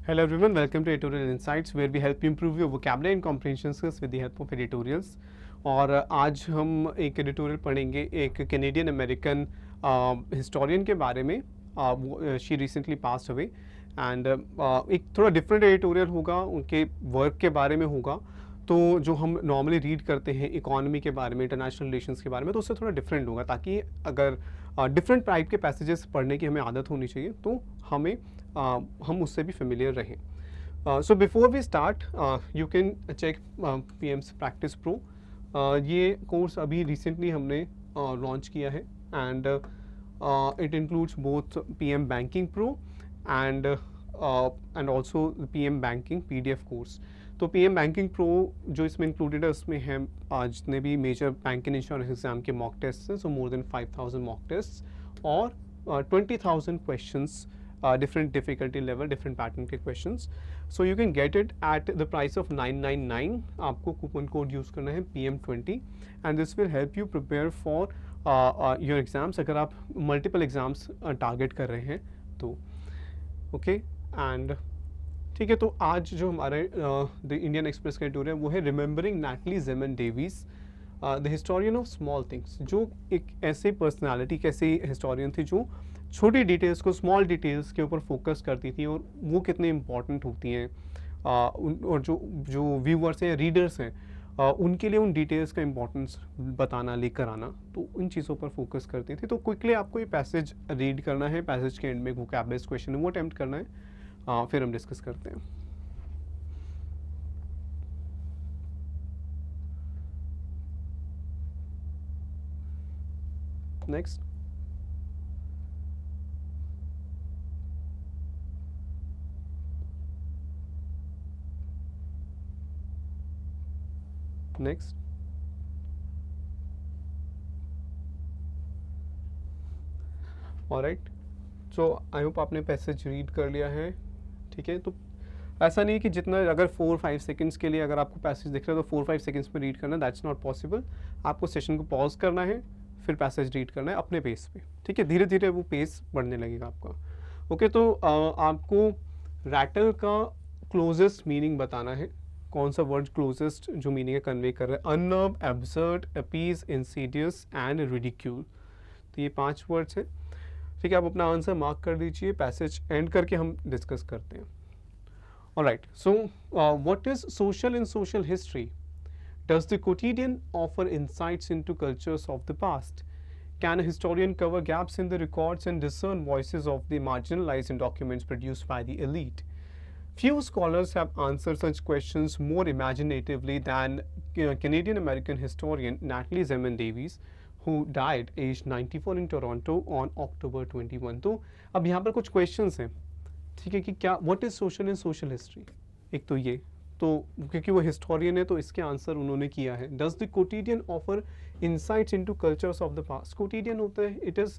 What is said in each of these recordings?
Hello everyone, welcome to Editorial Insights where we help you improve your vocabulary and comprehension skills with the help of editorials. और आज हम एक editorial पढ़ेंगे एक Canadian American historian के बारे में. She recently passed away and एक थोड़ा डिफरेंट एडिटोरियल होगा, उनके वर्क के बारे में होगा. तो जो हम नॉर्मली रीड करते हैं इकोनॉमी के बारे में, इंटरनेशनल रिलेशंस के बारे में, तो उससे थोड़ा डिफरेंट होगा, ताकि अगर डिफरेंट टाइप के पैसेजेस पढ़ने की हमें आदत होनी चाहिए तो हम उससे भी फेमिलियर रहें. So before we start you can check PM's practice pro. ये कोर्स अभी रिसेंटली हमने लॉन्च किया है and it includes both PM banking pro and also PM banking PDF course. तो पीएम बैंकिंग प्रो जो इसमें इंक्लूडेड है उसमें है जितने भी major bank and insurance exam के मॉक टेस्ट हैं, so more than 5000 mock test और 20,000 questions, different difficulty level, different pattern के questions. So you can get it at the price of 999. आपको कूपन कोड यूज़ करना है PM20 and this will help you prepare for your exams अगर आप multiple exams target कर रहे हैं तो. Okay, and ठीक है, तो आज जो हमारे द इंडियन एक्सप्रेस का एडिटोरियल है वो है रिमेंबरिंग नैटली जेमन Davis, the historian of small things. जो एक ऐसे पर्सनालिटी, कैसे हिस्टोरियन थी जो छोटी डिटेल्स को, स्मॉल डिटेल्स के ऊपर फोकस करती थी और वो कितने इम्पॉर्टेंट होती हैं, और जो व्यूअर्स हैं, रीडर्स हैं, उनके लिए उन डिटेल्स का इम्पोर्टेंस बताना, लेकर आना, तो उन चीज़ों पर फोकस करती थी. तो क्विकली आपको ये पैसेज रीड करना है. पैसेज के एंड में वोकैब क्वेश्चन है वो अटेम्प्ट करना है, फिर हम डिस्कस करते हैं. Next. Next. Alright, so I hope आपने पैसेज रीड कर लिया है. ठीक है, तो ऐसा नहीं कि जितना, अगर 4-5 सेकंड्स के लिए अगर आपको पैसेज दिख रहा है तो 4-5 सेकंड्स में रीड करना, दैट्स नॉट पॉसिबल. आपको सेशन को पॉज करना है, फिर पैसेज रीड करना है अपने पेस पे. ठीक है, धीरे धीरे वो पेस बढ़ने लगेगा आपका. ओके, तो आपको रैटल का क्लोजेस्ट मीनिंग बताना है. कौन सा वर्ड क्लोजेस्ट जो मीनिंग है कन्वे कर रहा है? Unnerve, absurd, appease, insidious and ridicule. तो ये 5 वर्ड्स हैं. ठीक है, आप अपना आंसर मार्क कर दीजिए. पैसेज एंड करके हम डिस्कस करते हैं. Alright, so what is social in social history? Does the quotidian offer insights into cultures of the past? Can a historian cover gaps in the records and discern voices of the marginalized in documents produced by the elite? Few scholars have answered such questions more imaginatively than Canadian-American historian Natalie Zemon Davies, who died aged 94 in Toronto on October 21. तो अब यहाँ पर कुछ questions हैं, ठीक है, कि क्या what is social in social history? एक तो ये, तो क्योंकि वो हिस्टोरियन है तो इसके आंसर उन्होंने किया है. Does the quotidian offer insights into cultures of the past? Quotidian होता है, इट इज़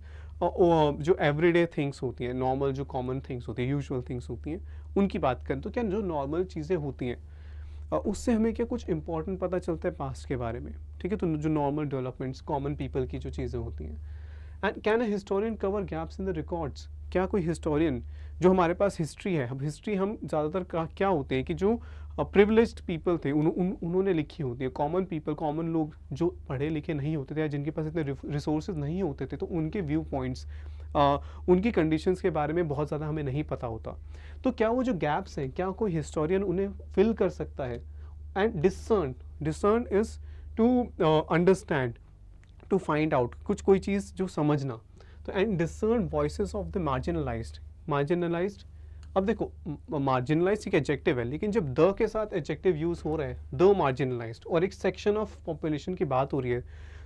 जो एवरीडे थिंग्स होती हैं, नॉर्मल जो कॉमन थिंग्स होती हैं, यूजुअल थिंग्स होती हैं, उनकी बात करें तो क्या जो नॉर्मल चीज़ें होती हैं उससे हमें क्या कुछ इंपॉर्टेंट पता चलता है पास्ट के बारे में. ठीक है, तो जो नॉर्मल डेवलपमेंट्स, कॉमन पीपल की जो चीज़ें होती हैं. And can a historian cover gaps in the records? क्या कोई हिस्टोरियन, जो हमारे पास हिस्ट्री है, अब हिस्ट्री हम ज़्यादातर क्या होते हैं कि जो प्रिविलेज्ड पीपल थे उन्होंने लिखी होती है. कॉमन पीपल, कॉमन लोग जो पढ़े लिखे नहीं होते थे या जिनके पास इतने रिसोर्सेज नहीं होते थे, तो उनके व्यू पॉइंट्स, उनकी कंडीशंस के बारे में बहुत ज़्यादा हमें नहीं पता होता. तो क्या वो जो गैप्स हैं, क्या कोई हिस्टोरियन उन्हें फिल कर सकता है? And discern is to understand, to find out, कोई चीज़ जो समझना. तो and discern voices of the marginalised. अब देखो, मार्जिनलाइज्ड एक एडजेक्टिव है, लेकिन जब द के साथ एडजेक्टिव यूज़ हो रहा है, द मार्जिनलाइज्ड, और एक सेक्शन ऑफ पॉपुलेशन की बात हो रही है,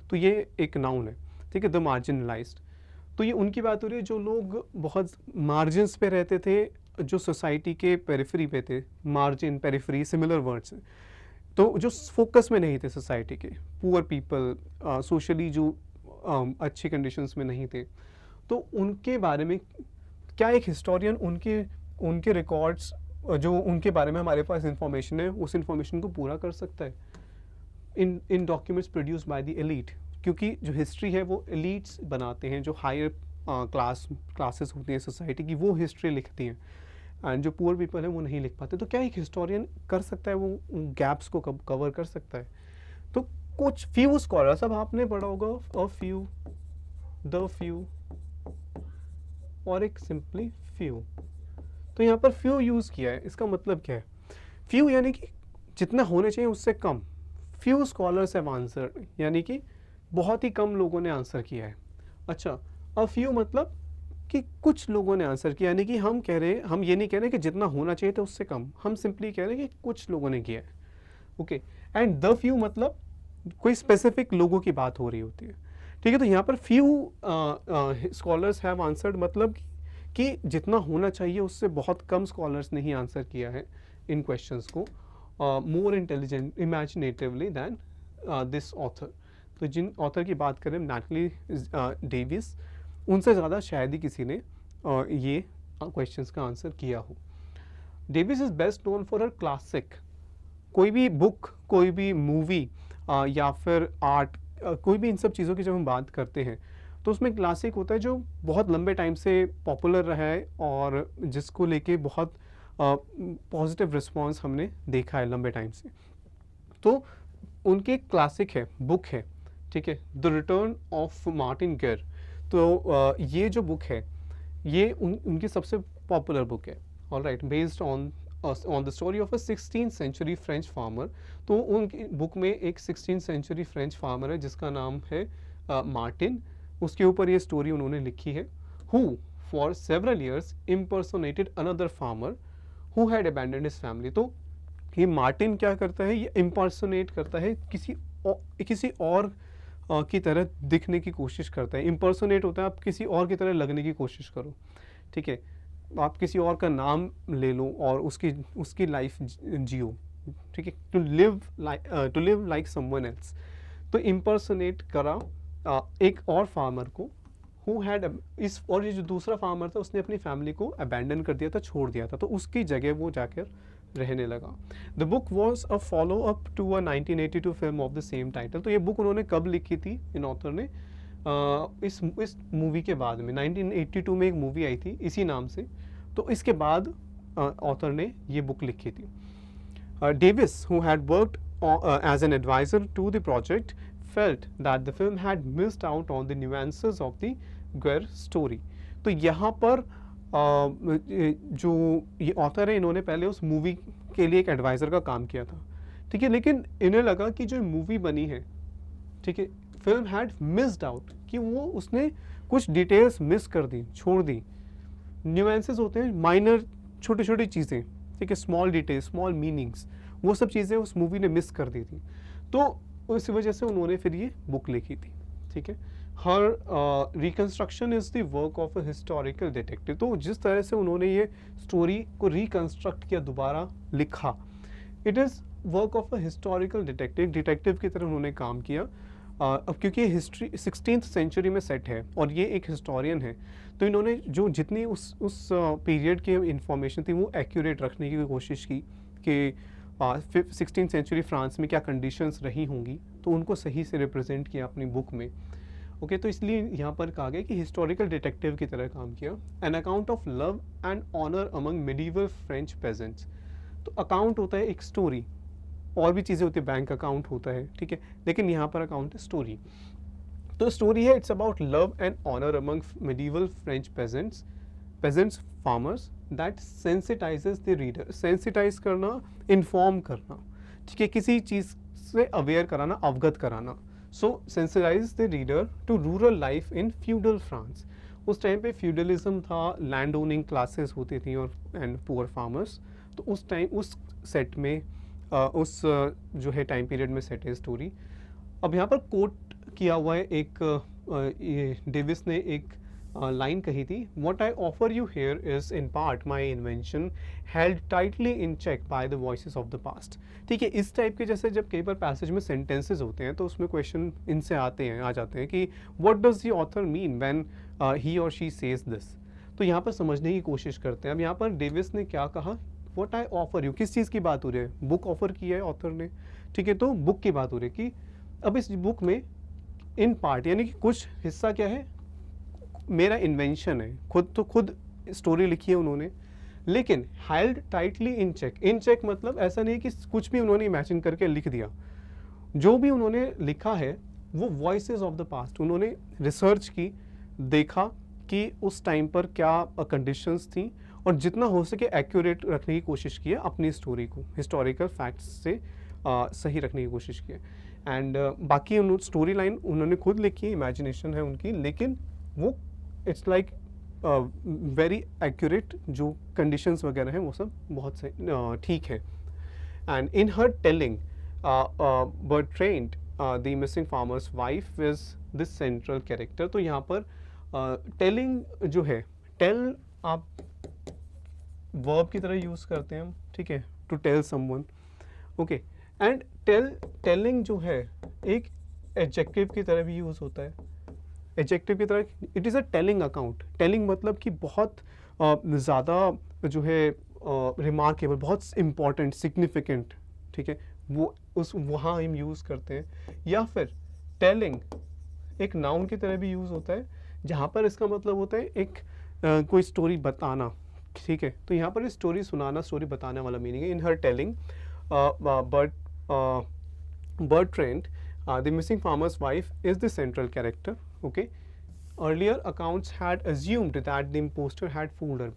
तो ये एक नाउन है. ठीक है, द मार्जिनलाइज्ड, तो ये उनकी बात हो रही है जो लोग बहुत मार्जिन्स पे रहते थे, जो सोसाइटी के पेरिफेरी पे थे. मार्जिन, पेरिफेरी सिमिलर वर्ड्स हैं. तो जो फोकस में नहीं थे सोसाइटी के, पुअर पीपल, सोशली जो अच्छी कंडीशंस में नहीं थे, तो उनके बारे में क्या एक हिस्टोरियन उनके रिकॉर्ड्स, जो उनके बारे में हमारे पास इंफॉर्मेशन है, उस इंफॉर्मेशन को पूरा कर सकता है in documents produce by the elite? क्योंकि जो हिस्ट्री है वो एलीट्स बनाते हैं, जो हायर क्लासेस होती हैं सोसाइटी की, वो हिस्ट्री लिखती हैं. एंड जो पुअर पीपल है वो नहीं लिख पाते। तो क्या एक हिस्टोरियन कर सकता है, वो गैप्स को कवर कर सकता है? तो कुछ फ्यू स्कॉलर्स, अब आपने पढ़ा होगा अ फ्यू, द फ्यू और एक सिंपली फ्यू। तो यहाँ पर फ्यू यूज़ किया है, इसका मतलब क्या है? फ्यू यानी कि जितना होने चाहिए उससे कम। फ्यू स्कॉलर्स हैव आंसर्ड, यानी कि बहुत ही कम लोगों ने आंसर किया है। अच्छा, अ फ्यू मतलब कि कुछ लोगों ने आंसर किया, यानी कि हम कह रहे हैं, हम ये नहीं कह रहे कि जितना होना चाहिए था उससे कम, हम सिंपली कह रहे हैं कि कुछ लोगों ने किया है। ओके, एंड द फ्यू मतलब कोई स्पेसिफिक लोगों की बात हो रही होती है। ठीक है, तो यहाँ पर फ्यू स्कॉलर्स हैव आंसर्ड मतलब कि जितना होना चाहिए उससे बहुत कम स्कॉलर्स ने ही आंसर किया है इन क्वेश्चंस को more intelligent imaginatively than this author. तो जिन ऑथर की बात करें, नैटली डेविस, उनसे ज़्यादा शायद ही किसी ने ये क्वेश्चंस का आंसर किया हो। Davis is best known for her classic. कोई भी बुक, कोई भी मूवी या फिर आर्ट, कोई भी इन सब चीज़ों की जब हम बात करते हैं तो उसमें क्लासिक होता है जो बहुत लंबे टाइम से पॉपुलर रहा है और जिसको लेके बहुत पॉजिटिव रिस्पांस हमने देखा है लंबे टाइम से। तो उनके क्लासिक है, बुक है, ठीक है, द रिटर्न ऑफ मार्टिन गेर। तो ये जो बुक है ये उनकी सबसे पॉपुलर बुक है, alright, based on the story of a 16th century French farmer. तो उनकी बुक में एक 16th सेंचुरी फ्रेंच फार्मर है जिसका नाम है मार्टिन, उसके ऊपर ये स्टोरी उन्होंने लिखी है। Who for several years impersonated another farmer who had abandoned his family. तो ये मार्टिन क्या करता है, ये इम्पर्सोनेट करता है, किसी और की तरह दिखने की कोशिश करता है। इम्पर्सोनेट होता है आप किसी और की तरह लगने की कोशिश करो, ठीक है, आप किसी और का नाम ले लो और उसकी लाइफ जियो, ठीक है, to live like someone else. तो इम्पर्सोनेट करा एक और फार्मर को हु हैड इस, और ये जो दूसरा फार्मर था उसने अपनी फैमिली को अबैंडन कर दिया था, छोड़ दिया था, तो उसकी जगह वो जाकर रहने लगा। The book was a follow up to a 1982 film of the same title. तो ये बुक उन्होंने कब लिखी थी इन ऑथर ने? इस मूवी के बाद में 1982 में एक मूवी आई थी इसी नाम से, तो इसके बाद ऑथर ने ये बुक लिखी थी। Davis, who had worked as an advisor to the project, felt that the film had missed out on the nuances of the Guerre story. तो यहाँ पर जो ये ऑथर है इन्होंने पहले उस मूवी के लिए एक एडवाइज़र का काम किया था, ठीक है, लेकिन इन्हें लगा कि जो मूवी बनी है, ठीक है, फिल्म हैड मिस्ड आउट, कि वो उसने कुछ डिटेल्स मिस कर दी, छोड़ दी। न्यूएंसेस होते हैं माइनर, छोटी छोटी चीज़ें, ठीक है, स्मॉल डिटेल्स, स्मॉल मीनिंग्स, वो सब चीज़ें उस मूवी ने मिस कर दी थी। तो इस वजह से उन्होंने फिर ये बुक लिखी थी, ठीक है। हर reconstruction is the work of a historical detective. तो जिस तरह से उन्होंने ये स्टोरी को रिकन्स्ट्रक्ट किया, दोबारा लिखा, it is work of a historical detective, detective की तरह उन्होंने काम किया। अब क्योंकि हिस्ट्री 16th सेंचुरी में सेट है और ये एक हिस्टोरियन है, तो इन्होंने जो जितनी उस पीरियड की इंफॉर्मेशन थी वो एक्यूरेट रखने की कोशिश की कि 16th सेंचुरी फ्रांस में क्या कंडीशंस रही होंगी, तो उनको सही से रिप्रेजेंट किया अपनी बुक में। ओके, तो इसलिए यहाँ पर कहा गया कि हिस्टोरिकल डिटेक्टिव की तरह काम किया। An account of love and honour among medieval French peasants. तो अकाउंट होता है एक स्टोरी, और भी चीज़ें होती है, बैंक अकाउंट होता है, ठीक है, लेकिन यहाँ पर अकाउंट है स्टोरी। तो स्टोरी है, it's about love and honour among medieval French peasants farmers that sensitizes the reader. Sensitize करना, इन्फॉर्म करना, ठीक है, किसी चीज़ से अवेयर कराना, अवगत कराना। So sensitize the reader to rural life in feudal France. उस टाइम पे फ्यूडलिज्म था, लैंड ओनिंग क्लासेस होती थी और एंड पुअर फार्मर्स। तो उस टाइम उस सेट में उस जो है टाइम पीरियड में सेट है स्टोरी। अब यहाँ पर कोट किया हुआ है एक ये डेविस ने एक लाइन कही थी, what I offer you here is in part my invention held tightly in check by the voices of the past. ठीक है, इस टाइप के जैसे जब कई बार पैसेज में सेंटेंसेज होते हैं तो उसमें क्वेश्चन इनसे आ जाते हैं कि what does the author mean when he और शी सेज दिस। तो यहाँ पर समझने की कोशिश करते हैं। अब यहाँ पर डेविस ने क्या कहा, व्हाट आई ऑफर यू, किस चीज़ की बात हो रही है? बुक ऑफर की है ऑथर ने, ठीक है, तो बुक की बात हो रही है कि अब इस बुक में इन पार्ट यानी कि कुछ हिस्सा क्या है, मेरा इन्वेंशन है, खुद स्टोरी लिखी है उन्होंने, लेकिन held tightly in check, in check मतलब ऐसा नहीं कि कुछ भी उन्होंने इमेजिन करके लिख दिया, जो भी उन्होंने लिखा है वो वॉइसेस ऑफ द पास्ट, उन्होंने रिसर्च की, देखा कि उस टाइम पर क्या कंडीशंस थी और जितना हो सके एक्यूरेट रखने की कोशिश की है अपनी स्टोरी को, हिस्टोरिकल फैक्ट्स से सही रखने की कोशिश की है। एंड बाकी स्टोरी लाइन उन्होंने खुद लिखी है, इमेजिनेशन है उनकी, लेकिन वो इट्स लाइक वेरी एक्यूरेट, जो कंडीशंस वगैरह हैं वो सब बहुत सही ठीक है। And in her telling Bertrand, the missing farmer's wife is this central character। तो यहाँ पर टेलिंग जो है, टेल आप वर्ब की तरह यूज करते हैं हम, ठीक है, to tell someone, okay. And telling जो है एक एडजेक्टिव की तरह भी यूज होता है, एडजेक्टिव की तरह, it is a telling account. Telling मतलब कि बहुत ज़्यादा जो है रिमार्केबल, बहुत इम्पॉर्टेंट, सिग्निफिकेंट, ठीक है, वो उस वहाँ हम यूज़ करते हैं। या फिर टेलिंग एक नाउन की तरह भी यूज़ होता है, जहाँ पर इसका मतलब होता है एक कोई स्टोरी बताना, ठीक है। तो यहाँ पर स्टोरी सुनाना, स्टोरी बताने वाला मीनिंग है। In her telling Bertrand, the missing farmer's wife, is the central character, okay। Earlier accounts had assumed that the imposter had fooled her।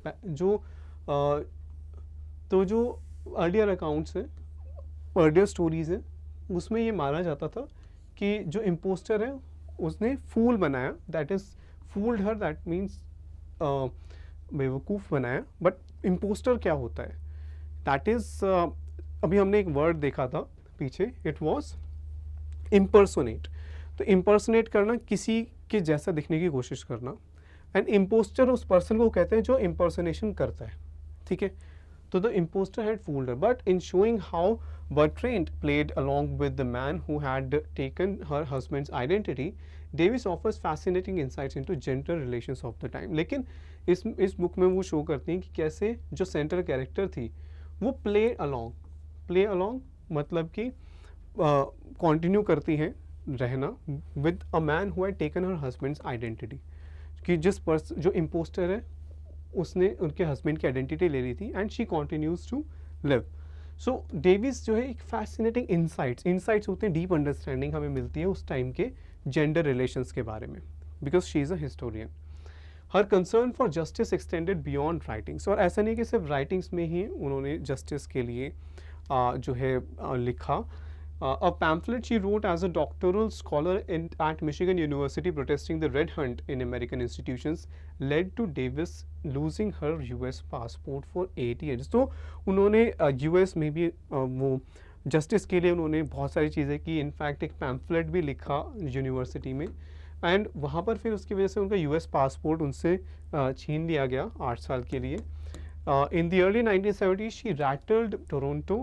तो जो earlier accounts हैं, earlier stories हैं, उसमें ये माना जाता था कि जो imposter है उसने फूल बनाया, that is fooled her, that means बेवकूफ़ बनाया। बट imposter क्या होता है, that is अभी हमने एक वर्ड देखा था पीछे, इट वॉज इम्पर्सोनेट। तो इम्पर्सोनेट करना, किसी के जैसा दिखने की कोशिश करना। एंड इम्पोस्टर उस पर्सन को कहते हैं जो इम्पर्सोनेशन करता है, ठीक है। तो the impostor had fooled her, but in showing how Bertrand played along with the man who had taken her husband's identity, Davis offers fascinating insights into gender relations of the time। लेकिन इस book में वो show करती हैं कि कैसे जो central character थी वो प्ले अलॉन्ग मतलब कि कंटिन्यू करती हैं रहना with a man who had taken her husband's identity, कि जिस पर्सन जो इम्पोस्टर है उसने उनके हस्बैंड की आइडेंटिटी ले ली थी, and she continues to live. So Davis जो है एक फैसिनेटिंग इंसाइट्स होते हैं, डीप अंडरस्टैंडिंग हमें मिलती है उस टाइम के जेंडर रिलेशंस के बारे में, because she is a historian. Her concern for justice extended beyond writings, और ऐसा नहीं कि सिर्फ राइटिंग्स में ही उन्होंने जस्टिस के लिए जो है लिखा। A pamphlet she wrote as a doctoral scholar at Michigan University protesting the red hunt in American institutions led to Davis losing her US passport for 8 years। तो उन्होंने US में भी वो जस्टिस के लिए उन्होंने बहुत सारी चीज़ें की, इनफैक्ट एक पैम्फलेट भी लिखा यूनिवर्सिटी में, एंड वहाँ पर फिर उसकी वजह से उनका US पासपोर्ट उनसे छीन लिया गया 8 साल के लिए। In the early 1970s she rattled Toronto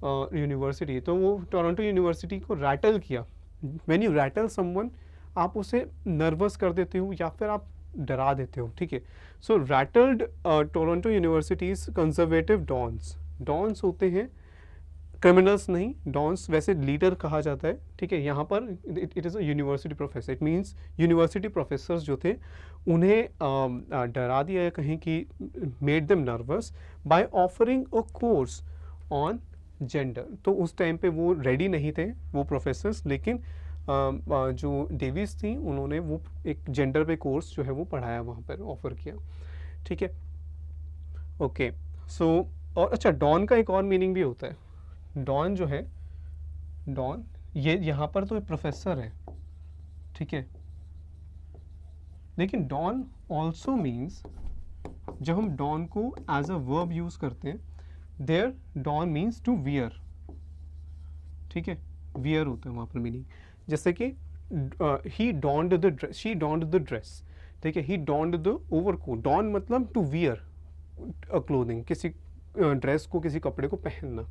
university, तो वो टोरंटो यूनिवर्सिटी को रैटल किया। व्हेन यू रैटल समवन, आप उसे नर्वस कर देते हो या फिर आप डरा देते हो, ठीक है। So rattled Toronto universities conservative dons होते हैं, क्रिमिनल्स नहीं, डॉन्स वैसे लीडर कहा जाता है, ठीक है। यहाँ पर it is a university professor, it means university professors जो थे उन्हें डरा दिया या कहीं कि made them nervous by offering a course on gender. तो उस टाइम पे वो रेडी नहीं थे वो प्रोफेसर्स, लेकिन जो डेविस थी उन्होंने वो एक जेंडर पे कोर्स जो है वो पढ़ाया, वहाँ पर ऑफर किया, ठीक है, ओके। सो और अच्छा, डॉन का एक और मीनिंग भी होता है। डॉन जो है, डॉन ये यहाँ पर तो प्रोफेसर है, ठीक है, लेकिन डॉन ऑल्सो मीन्स, जब हम डॉन को एज अ वर्ब यूज करते हैं, there don means to wear, ठीक है, वियर होता है वहाँ पर मीनिंग। जैसे कि he donned the dress, she donned the dress, ठीक है, he donned the overcoat. Don मतलब टू वियर अ क्लोथिंग, किसी ड्रेस को, किसी कपड़े को पहनना।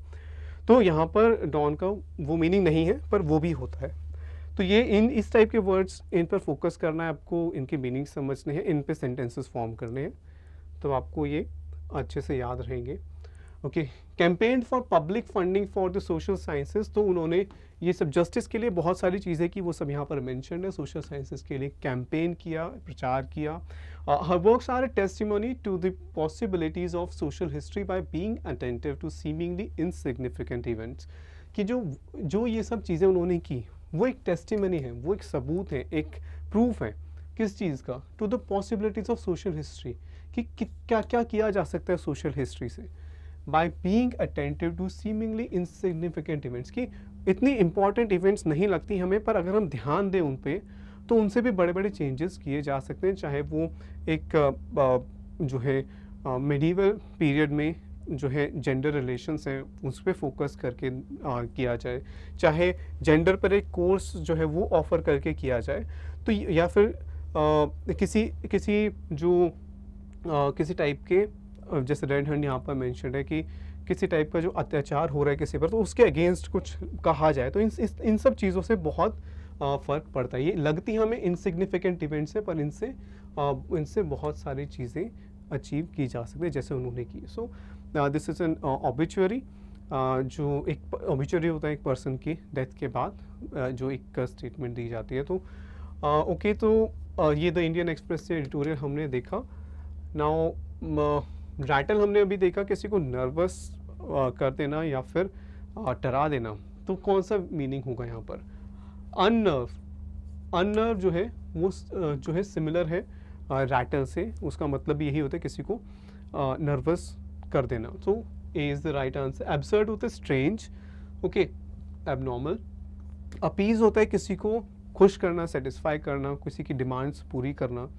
तो यहाँ पर डॉन का वो मीनिंग नहीं है, पर वो भी होता है। तो ये इस टाइप के वर्ड्स, इन पर फोकस करना है आपको, इनके मीनिंग समझने हैं, इन पे सेंटेंसेस फॉर्म करने हैं, तो आपको ये अच्छे से याद रहेंगे। Okay, campaign for public funding for the social sciences, तो उन्होंने ये सब जस्टिस के लिए बहुत सारी चीज़ें की, वो सब यहाँ पर मेंशन है। सोशल साइंसेस के लिए कैंपेन किया, प्रचार किया। Her works are a testimony to the possibilities of social history by being attentive to seemingly insignificant events, कि जो जो ये सब चीज़ें उन्होंने की वो एक टेस्टिमनी है, वो एक सबूत है, एक प्रूफ है। किस चीज़ का? To the possibilities of social history, कि क्या क्या किया जा सकता है सोशल हिस्ट्री से, by being attentive to seemingly insignificant events, की इतनी इंपॉर्टेंट इवेंट्स नहीं लगती हमें, पर अगर हम ध्यान दें उन पे तो उनसे भी बड़े बड़े चेंजेस किए जा सकते हैं। चाहे वो एक जो है मिडीवल पीरियड में जो है जेंडर रिलेशंस हैं उस पर फोकस करके किया जाए, चाहे जेंडर पर एक कोर्स जो है वो ऑफ़र करके किया जाए, तो या फिर किसी किसी जो किसी टाइप के जैसे रेड हैंड यहाँ पर मेंशन है कि किसी टाइप का जो अत्याचार हो रहा है किसी पर, तो उसके अगेंस्ट कुछ कहा जाए, तो इन सब चीज़ों से बहुत फ़र्क पड़ता है। ये लगती हमें इनसिग्निफिकेंट इवेंट्स है, पर इनसे बहुत सारी चीज़ें अचीव की जा सकती है जैसे उन्होंने की। So this is an obituary, जो एक ऑबिचुअरी होता है एक पर्सन की डेथ के बाद, जो एक स्टेटमेंट दी जाती है। तो ओके, तो ये द इंडियन एक्सप्रेस से एडिटोरियल हमने देखा। नाउ रैटल हमने अभी देखा, किसी को नर्वस कर देना या फिर डरा देना, तो कौन सा मीनिंग होगा यहाँ पर? अननर्व जो है वो जो है सिमिलर है रैटल से, उसका मतलब यही होता है किसी को नर्वस कर देना। तो ए is the right answer. Absurd होता है स्ट्रेंज, ओके, एबनॉर्मल। अपीज होता है किसी को खुश करना, सेटिस्फाई करना, किसी की डिमांड्स पूरी करना।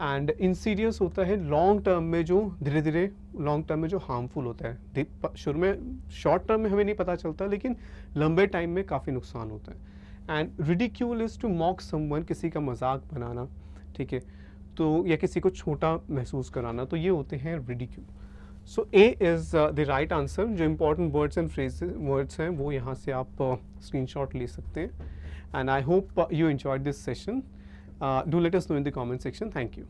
एंड इंसीडियस होता है लॉन्ग टर्म में, जो धीरे धीरे लॉन्ग टर्म में जो हार्मफुल होता है। शुरू में शॉर्ट टर्म में हमें नहीं पता चलता, लेकिन लंबे टाइम में काफ़ी नुकसान होता है। And ridicule is to mock someone, किसी का मजाक बनाना, ठीक है, तो या किसी को छोटा महसूस कराना, तो ये होते हैं ridicule. So A is the right answer. जो important words and phrases words हैं वो यहाँ से आप स्क्रीनशॉट ले सकते हैं। And I hope you enjoyed this session. Do let us know in the comment section. Thank you.